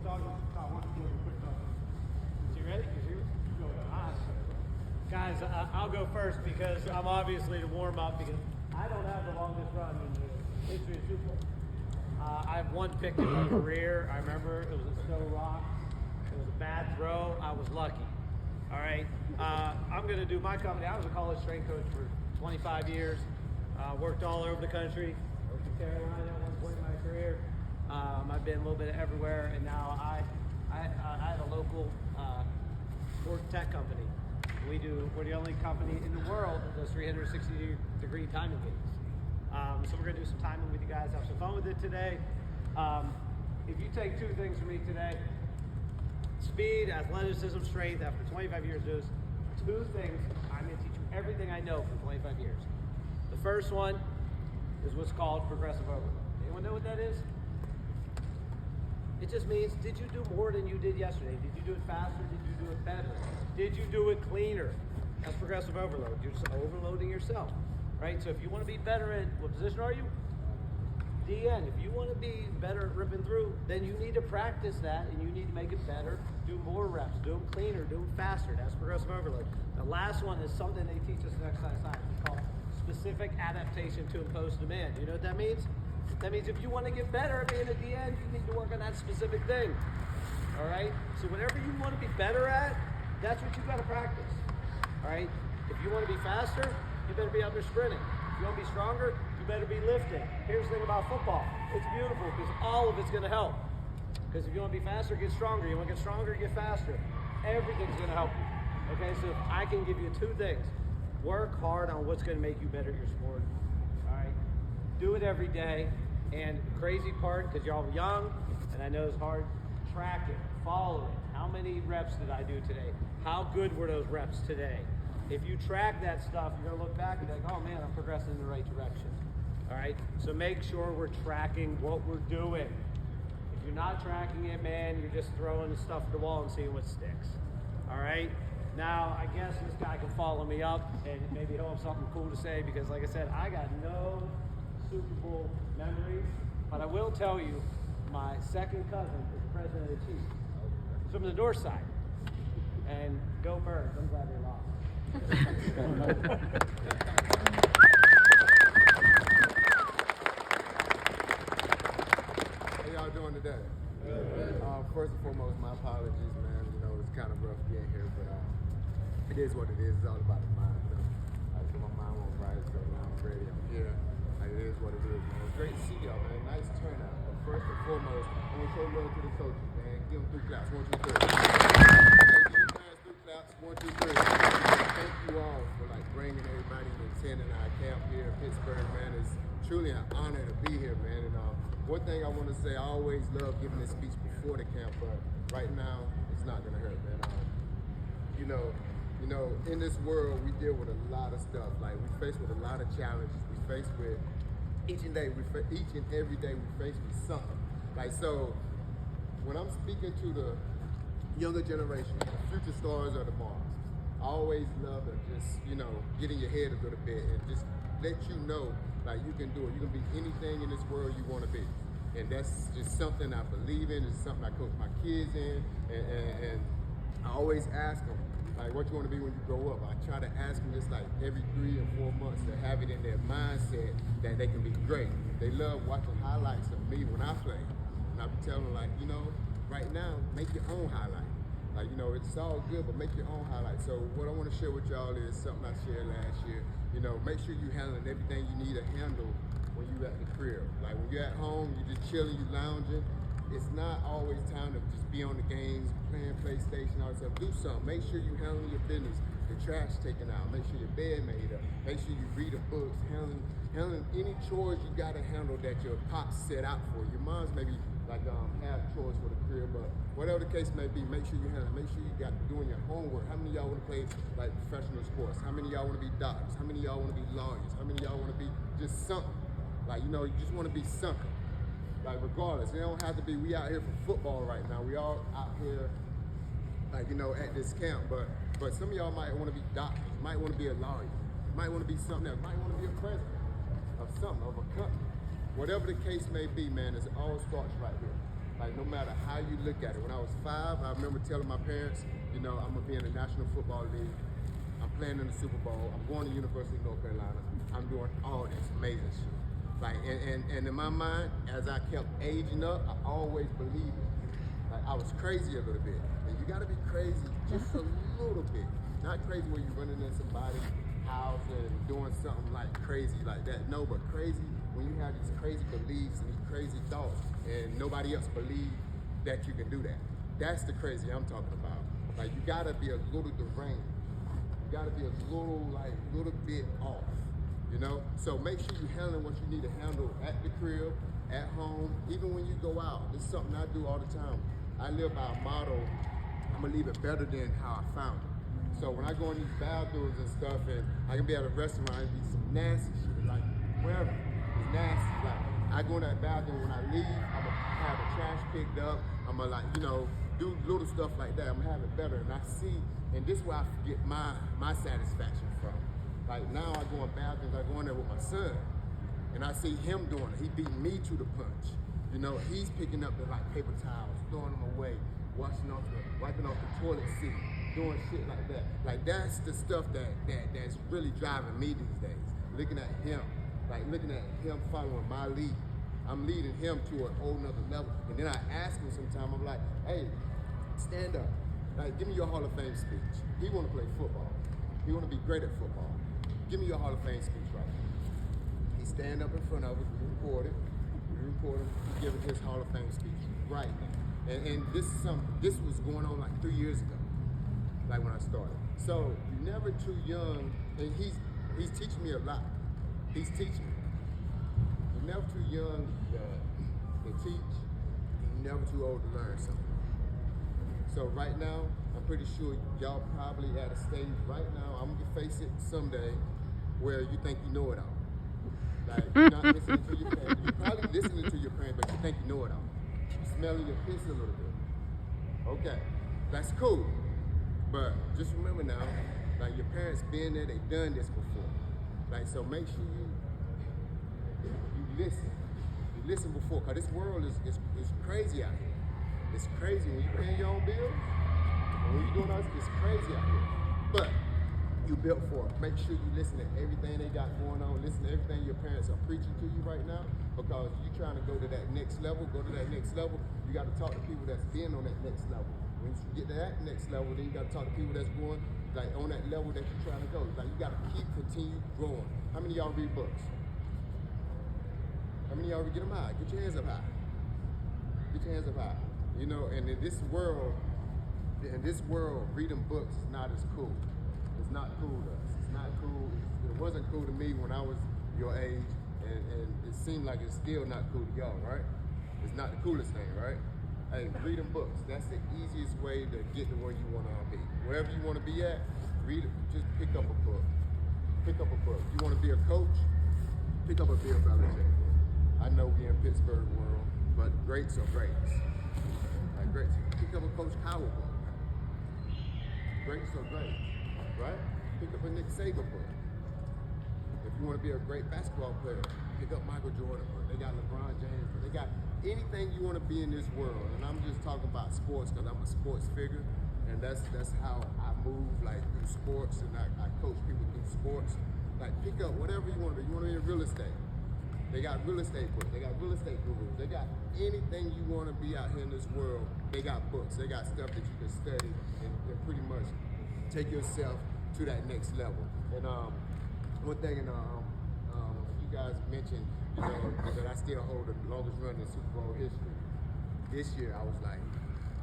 You ready? Guys, I'll go first because I'm obviously to warm up because I don't have the longest run in the history of Super Bowl. I have one pick in my career. I remember it was at Snow Rock. It was a bad throw. I was lucky. All right. I'm going to do my company. I was a college strength coach for 25 years. Worked all over the country. Worked in Carolina at one point in my career. I've been a little bit everywhere, and now I have a local sport tech company. We're the only company in the world that does 360-degree timing games. So we're going to do some timing with you guys, have some fun with it today. If you take two things from me today, speed, athleticism, strength, after 25 years, those two things, I'm going to teach you everything I know for 25 years. The first one is what's called progressive overload. Anyone know what that is? It just means, did you do more than you did yesterday? Did you do it faster? Did you do it better? Did you do it cleaner? That's progressive overload. You're just overloading yourself, right? So if you want to be better at, what position are you? DN. If you want to be better at ripping through, then you need to practice that and you need to make it better. Do more reps. Do them cleaner. Do them faster. That's progressive overload. The last one is something they teach us in exercise science. It's called specific adaptation to imposed demand. You know what that means? That means if you want to get better at being a DN, you need to work on that specific thing. All right? So whatever you want to be better at, that's what you got to practice. All right? If you want to be faster, you better be out there sprinting. If you want to be stronger, you better be lifting. Here's the thing about football. It's beautiful because all of it's going to help. Because if you want to be faster, get stronger. You want to get stronger, get faster. Everything's going to help you. Okay? So if I can give you two things. Work hard on what's going to make you better at your sport. All right? Do it every day. And the crazy part, because you're all young, and I know it's hard, track it, follow it. How many reps did I do today? How good were those reps today? If you track that stuff, you're going to look back and be like, oh man, I'm progressing in the right direction. All right? So make sure we're tracking what we're doing. If you're not tracking it, man, you're just throwing the stuff at the wall and seeing what sticks. All right? Now, I guess this guy can follow me up and maybe he'll have something cool to say because, like I said, I got no Super Bowl memories, but I will tell you, my second cousin is the president of the Chiefs. He's from the north side. And go Birds. I'm glad they lost. How y'all doing today? First and foremost, my apologies, man. You know, it's kind of rough getting here, but it is what it is. It's all about the mind. So my mind won't rise, so now I'm ready. I'm here. It is what it is, man. It's great to see y'all, man. Nice turnout. But first and foremost, I want to show love to the coaches, man. Give them 3 claps. 1, 2, 3. Give the fans 3 claps. 1, 2, 3. Thank you all for bringing everybody and attending our camp here in Pittsburgh, man. It's truly an honor to be here, man. And one thing I want to say, I always love giving this speech before the camp, but right now it's not gonna hurt, man. You know, in this world we deal with a lot of stuff. Like we face with a lot of challenges. We face with each and every day we face with something. Like so, when I'm speaking to the younger generation, the future stars of tomorrow, I always love to just get in your head a little bit and just let you know you can do it. You can be anything in this world you want to be, and that's just something I believe in. It's something I coach my kids in, and I always ask them what you want to be when you grow up. I try to ask them this every 3 or 4 months to have it in their mindset that they can be great. They love watching highlights of me when I play, and I be telling them right now, make your own highlight. It's all good, but make your own highlight. So what I want to share with y'all is something I shared last year. Make sure you're handling everything you need to handle when you're at the crib. When you're at home, you're just chilling, you're lounging. It's not always time to just be on the games, playing PlayStation, all that stuff. Do something. Make sure you're handling your business. The trash taken out. Make sure your bed made up. Make sure you read the books. Handling any chores you got to handle that your pops set out for. Your moms maybe have chores for the crib, but whatever the case may be, make sure you handle. Make sure you got doing your homework. How many of y'all want to play professional sports? How many of y'all want to be doctors? How many of y'all want to be lawyers? How many of y'all want to be just something? You just want to be something. Regardless, it don't have to be. We out here for football right now. We all out here, at this camp. But some of y'all might want to be doctors. Might want to be a lawyer. Might want to be something else. Might want to be a president of something, of a company. Whatever the case may be, man, it all starts right here. Like, no matter how you look at it. When I was 5, I remember telling my parents, you know, I'm gonna be in the National Football League. I'm playing in the Super Bowl. I'm going to University of North Carolina. I'm doing all this amazing shit. Like, and in my mind, as I kept aging up, I always believed it. Like, I was crazy a little bit. And you gotta be crazy just a little bit. Not crazy where you're running in somebody's house and doing something like crazy like that. No, but crazy when you have these crazy beliefs and these crazy thoughts and nobody else believes that you can do that. That's the crazy I'm talking about. Like, you gotta be a little deranged. You gotta be a little bit off, you know? So make sure you're handling what you need to handle at the crib, at home, even when you go out. This is something I do all the time. I live by a motto, I'm gonna leave it better than how I found it. So when I go in these bathrooms and stuff, and I can be at a restaurant and be some nasty shit, like wherever, it's nasty. Like, I go in that bathroom, when I leave, I'm gonna have the trash picked up, I'm gonna, like, you know, do little stuff like that. I'm gonna have it better. And I see, and this is where I get my satisfaction from. Like, now I go in bathrooms, I go in there with my son, and I see him doing it. He beating me to the punch. You know, he's picking up the like paper towels, throwing them away, wiping off the toilet seat, doing shit like that. Like, that's the stuff that's really driving me these days. Looking at him following my lead. I'm leading him to a whole nother level. And then I ask him sometimes, I'm like, hey, stand up. Like, give me your Hall of Fame speech. He wanna play football. He wanna be great at football. Give me your Hall of Fame speech right now. He stand up in front of us, we record him, he's giving his Hall of Fame speech right now. And this was going on like 3 years ago, like when I started. So you're never too young, and he's teaching me a lot. He's teaching me. You're never too young to teach, you're never too old to learn something. So right now, I'm pretty sure y'all probably at a stage right now, I'm gonna face it someday, where you think you know it all. Like, you're not listening to your parents. You're probably listening to your parents, but you think you know it all. You're smelling your piss a little bit. Okay, that's cool. But just remember now, like, your parents been there, they done this before. Like, so make sure you listen. You listen before, cause this world is crazy out here. It's crazy when you paying your own bills. When you doing all this, it's crazy out here. But you built for it. Make sure you listen to everything they got going on. Listen to everything your parents are preaching to you right now, because you trying to go to that next level. You got to talk to people that's been on that next level. When you get to that next level, then you got to talk to people that's going like on that level that you're trying to go. Like, you got to continue growing. How many of y'all read books? How many of y'all get them high? Get your hands up high. Get your hands up high. You know, and in this world, reading books is not as cool. It's not cool to us. It's not cool. It wasn't cool to me when I was your age, and it seemed like it's still not cool to y'all, right? It's not the coolest thing, right? Hey, reading books, that's the easiest way to get to where you want to be. Wherever you want to be at, read it. Just pick up a book. Pick up a book. You want to be a coach? Pick up a Bill Belichick book. I know we in Pittsburgh world, but greats are greats. Like, greats. Pick up a Coach Cowell book. Greats are greats, right? Pick up a Nick Saban book. If you want to be a great basketball player, pick up Michael Jordan book. They got LeBron James book. They got anything you want to be in this world. And I'm just talking about sports because I'm a sports figure, and that's how I move, like, through sports, and I coach people through sports. Like, pick up whatever you want to be. You want to be in real estate. They got real estate books. They got real estate gurus. They got anything you want to be out here in this world. They got books. They got stuff that you can study and pretty much take yourself to that next level. And one thing, you guys mentioned, you know, that I still hold the longest run in Super Bowl history. This year, I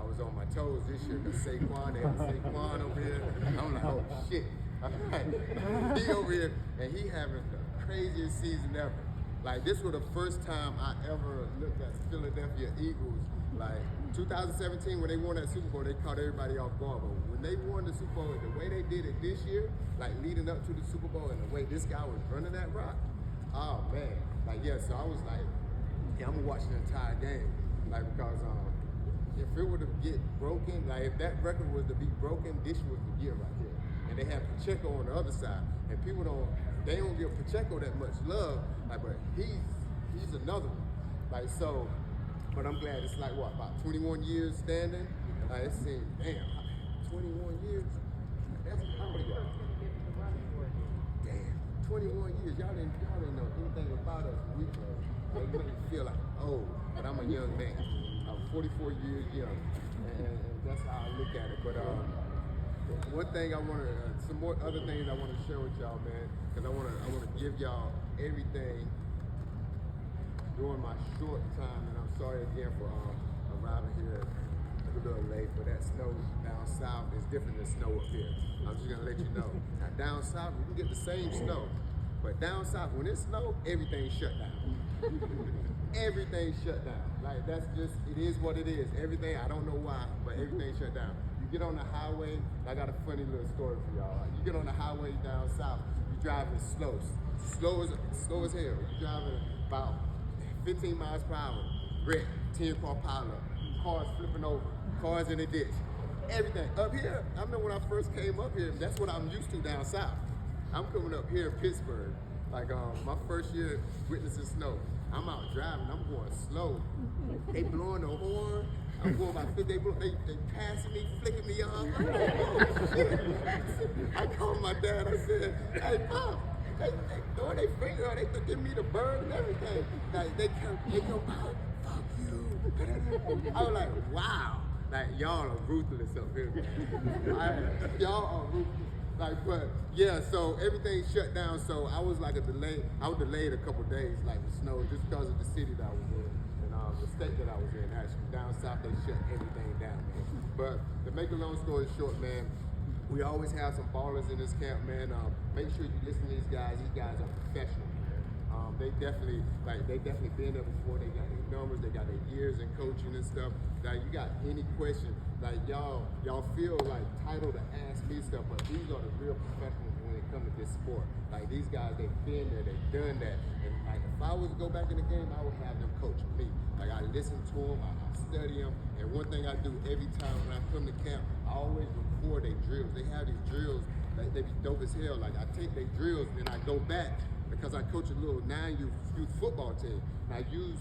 was on my toes this year because Saquon over here. I'm like, oh shit. He over here, and he having the craziest season ever. Like, this was the first time I ever looked at the Philadelphia Eagles. Like, 2017, when they won that Super Bowl, they caught everybody off guard. But when they won the Super Bowl, the way they did it this year, like leading up to the Super Bowl, and the way this guy was running that rock, oh man. Like, yeah, so I was like, yeah, I'm gonna watch the entire game. Like, because if it were to get broken, like if that record was to be broken, this was the year right here. And they have Pacheco on the other side, and people don't give Pacheco that much love, like, but he's another one. Like, so But I'm glad it's like, what, about 21 years standing? Like, it seems, damn, 21 years? That's how old y'all? Damn, 21 years. Y'all didn't know anything about us. It made me feel like, oh, but I'm a young man. I'm 44 years young, and that's how I look at it. But one thing I want to, some more other things I want to share with y'all, man, because I want to give y'all everything during my short time, and I'm sorry again for arriving here a little late, but that snow down south is different than snow up here. I'm just gonna let you know. Now down south, we can get the same snow, but down south, when it snows, everything's shut down. Everything's shut down. Like, that's just, it is what it is. Everything, I don't know why, but everything's shut down. You get on the highway, I got a funny little story for y'all. Like, you get on the highway down south, you're driving slow as hell. You're driving about 15 miles per hour, wreck, 10-car pileup, cars flipping over, cars in the ditch, everything. Up here, I remember when I first came up here, that's what I'm used to down south. I'm coming up here in Pittsburgh, like my first year witnessing snow. I'm out driving, I'm going slow. They blowing the horn, I'm going about 50, they passing me, flicking me off. I called my dad, I said, hey, Pop, they throwing their finger, they giving me the bird and everything. Like, they come out, fuck you. I was like, wow, like, y'all are ruthless up here. Y'all are ruthless. Like, but yeah, so everything shut down. So I was like I was delayed a couple days, like the snow, just because of the city that I was in and the state that I was in. Actually, down south they shut everything down, man. But to make a long story short, man, we always have some ballers in this camp, man. Make sure you listen to these guys. These guys are professional. They definitely been there before. They got their numbers, they got their years in coaching and stuff. Like, you got any question, like y'all feel like title to ask me stuff, but these are the real professionals when it comes to this sport. Like, these guys, they've been there, they've done that. And like, if I was to go back in the game, I would have them coach me. Like, I listen to them, I study them, and one thing I do every time when I come to camp, I always record their drills. They have these drills, like, they be dope as hell. Like, I take their drills and I go back, because I coach a little 9 youth football team. And I use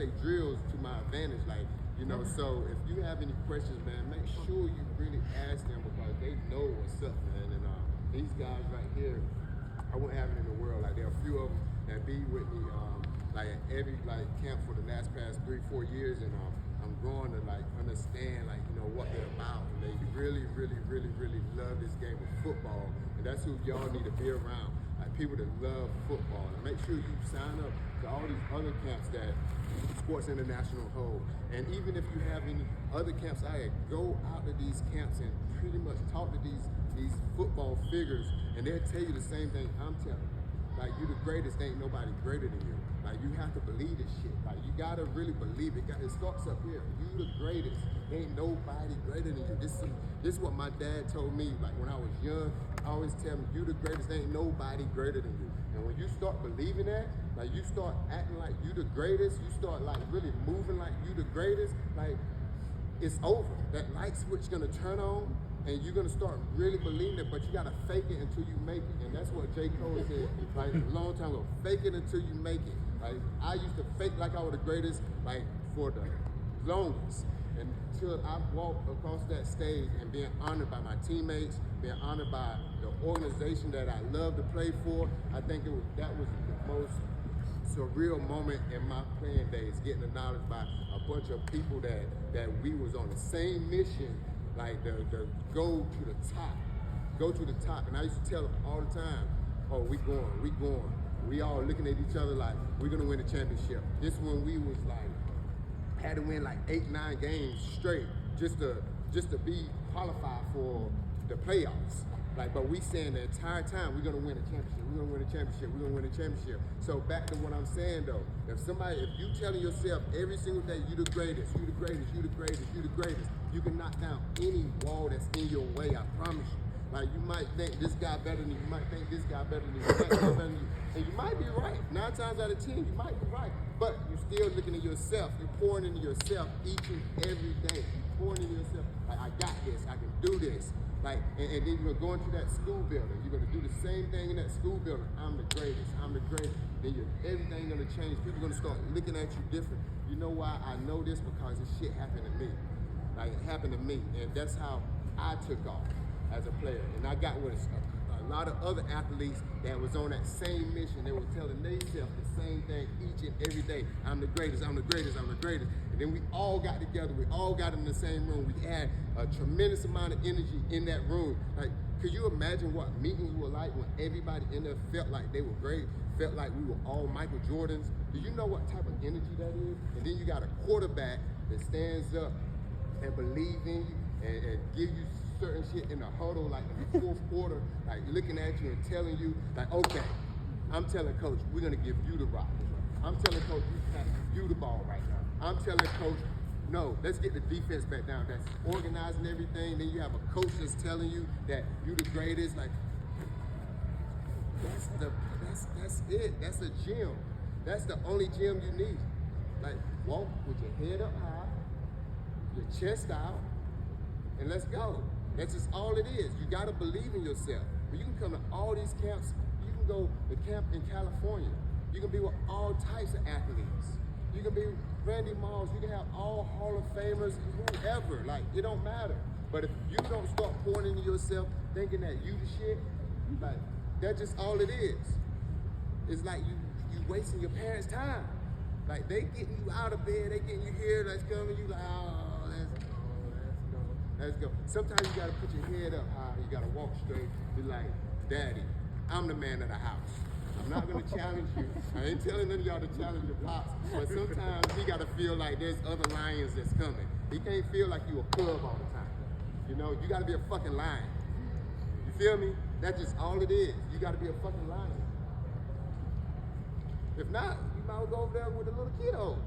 their drills to my advantage, like, you know, so if you have any questions, man, make sure you really ask them, because they know what's up, man. And these guys right here, I wouldn't have it in the world. Like, there are a few of them that be with me, like at every camp for the past 3-4 years, and I'm growing to like understand, like, you know, what they're about. And they really love this game of football, and that's who y'all need to be around. Like, people that love football. And make sure you sign up to all these other camps that Sports International hold. And even if you have any other camps out here, go out to these camps and pretty much talk to these football figures, and they'll tell you the same thing I'm telling you. Like, you the greatest, ain't nobody greater than you. Like, you have to believe this shit. Like, you gotta really believe it. It starts up here. You the greatest, ain't nobody greater than you. This is what my dad told me, like, when I was young. I always tell me, you the greatest, ain't nobody greater than you. And when you start believing that, like, you start acting like you the greatest, you start like really moving like you the greatest, like, it's over. That light switch gonna turn on, and you're gonna start really believing it, but you gotta fake it until you make it. And that's what J. Cole said, like, a long time ago. Fake it until you make it. Like, I used to fake like I was the greatest, like, for the longest. Until I walked across that stage and being honored by my teammates, being honored by the organization that I love to play for. I think that was the most surreal moment in my playing days, getting acknowledged by a bunch of people that we was on the same mission, like the go to the top. And I used to tell them all the time, oh, we going. We all looking at each other like, we're gonna win the championship. This one we was like, had to win like 8-9 games straight just to be qualified for the playoffs. Like, but we saying the entire time, we're gonna win a championship. So back to what I'm saying though, if you telling yourself every single day, you the greatest, you can knock down any wall that's in your way, I promise you. Like, you might think this guy better than you, might think this guy better than you, and you might be right. 9 times out of 10, you might be right. But you're still looking at yourself. You're pouring into yourself each and every day. You're pouring into yourself. Like, I got this. I can do this. Like, and then you're gonna go into that school building. You're gonna do the same thing in that school building. I'm the greatest. Then everything gonna change. People gonna start looking at you different. You You know why I know this? Because this shit happened to me. Like, it happened to me, and that's how I took off as a player. And I got with a lot of other athletes that was on that same mission. They were telling themselves the same thing each and every day. I'm the greatest, I'm the greatest, I'm the greatest. And then we all got together, we all got in the same room. We had a tremendous amount of energy in that room. Like, could you imagine what meetings were like when everybody in there felt like they were great, felt like we were all Michael Jordans? Do you know what type of energy that is? And then you got a quarterback that stands up and believes in you and give you certain shit in the huddle, like in the fourth quarter, like looking at you and telling you, like, okay, I'm telling coach, we're gonna give you the rock. I'm telling coach, we pass you the ball right now. I'm telling coach, no, let's get the defense back down. That's organizing everything. Then you have a coach that's telling you that you the greatest. Like, that's it. That's a gym. That's the only gym you need. Like, walk with your head up high, your chest out, and let's go. That's just all it is. You gotta believe in yourself. But you can come to all these camps. You can go to camp in California. You can be with all types of athletes. You can be Randy Moss. You can have all Hall of Famers, whoever. Like, it don't matter. But if you don't start pouring into yourself, thinking that you the shit, like, that's just all it is. It's like you wasting your parents' time. Like, they getting you out of bed, they getting you here, let's come, and you like, oh, let's go. Sometimes you gotta put your head up high, you gotta walk straight, be like, Daddy, I'm the man of the house. I'm not gonna challenge you. I ain't telling none of y'all to challenge your pops, but sometimes he gotta feel like there's other lions that's coming. He can't feel like you a cub all the time. You know, you gotta be a fucking lion. You feel me? That's just all it is. You gotta be a fucking lion. If not, you might well go over there with the little kiddos,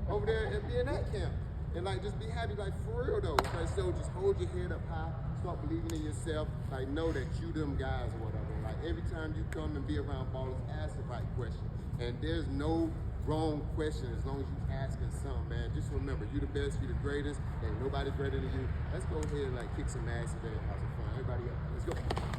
over there and be in that camp. And like, just be happy, like, for real though. Like, so just hold your head up high, start believing in yourself, like, know that you them guys or whatever. Like, every time you come and be around ballers, ask the right question. And there's no wrong question as long as you asking something, man. Just remember, you the best, you the greatest, ain't nobody greater than you. Let's go ahead and like kick some ass today and have some fun. Everybody up, let's go.